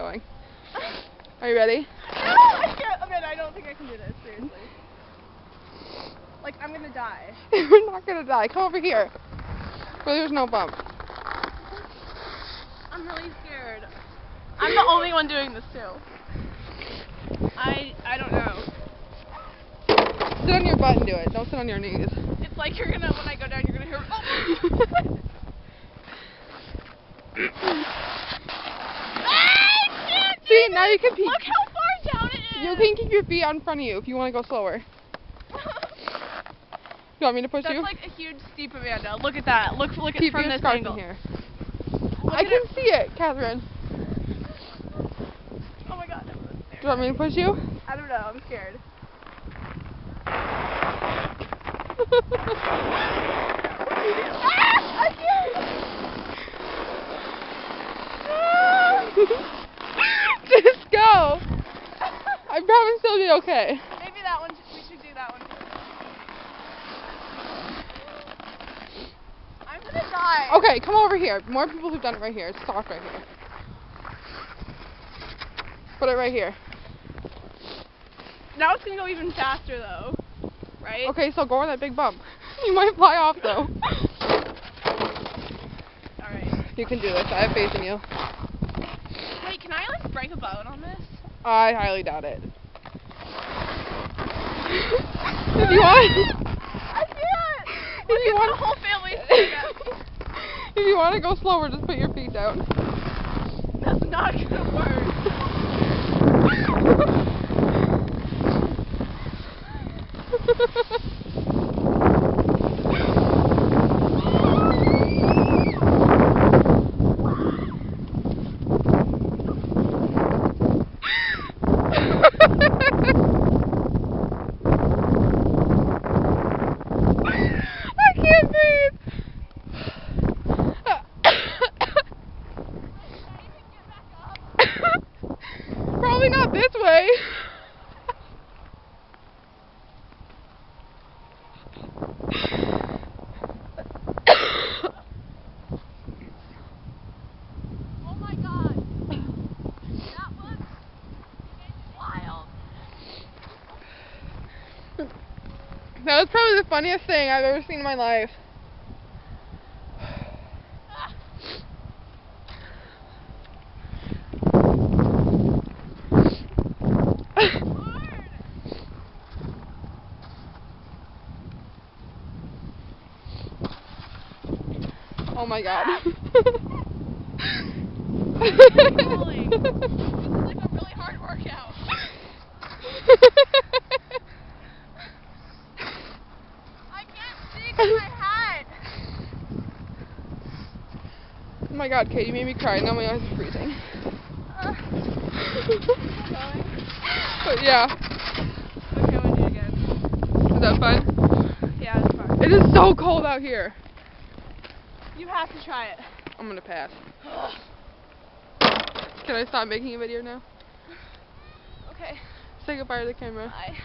going. Are you ready? No, I can't. Amanda, I don't think I can do this, seriously. Like, I'm gonna die. You're not gonna die. Come over here. Where there's no bump. I'm really scared. I'm the only one doing this too. I don't know. Sit on your butt and do it. Don't sit on your knees. It's like you're gonna, when I go down, you're gonna hear, oh! See, now you can peek. Look how far down it is! You can keep your feet out in front of you if you want to go slower. You want me to push you? That's like a huge steep, Amanda. Look at that. Look at Keep from your this scarf angle. in here. Look I at can it. see it, Catherine. Oh my god. Do you want me to push you? I don't know. I'm scared. I can't. Just go. I promise it'll be okay. Maybe that one. We should do that one. I'm gonna die. Okay, come over here. More people who've done it right here. It's soft right here. Put it right here. Now it's gonna go even faster though, right? Okay, so go on that big bump. You might fly off though. Alright. You can do this. I have faith in you. Wait, can I like break a bone on this? I highly doubt it. If you want, I can't! if you want, The whole family's staring at me. if you want to go slower, just put your feet down. That's not gonna work. I can't breathe. Probably not this way. Oh my god. That was wild. That was probably the funniest thing I've ever seen in my life. Oh my god. Holy. This is like a really hard workout. I can't see through my hat. Oh my god, Kate, you made me cry. Now my eyes are freezing. But yeah. Okay, we'll do it again. Is that fun? Yeah, it's fun. It is so cold out here. You have to try it. I'm gonna pass. Can I stop making a video now? Okay. Say goodbye to the camera. Bye.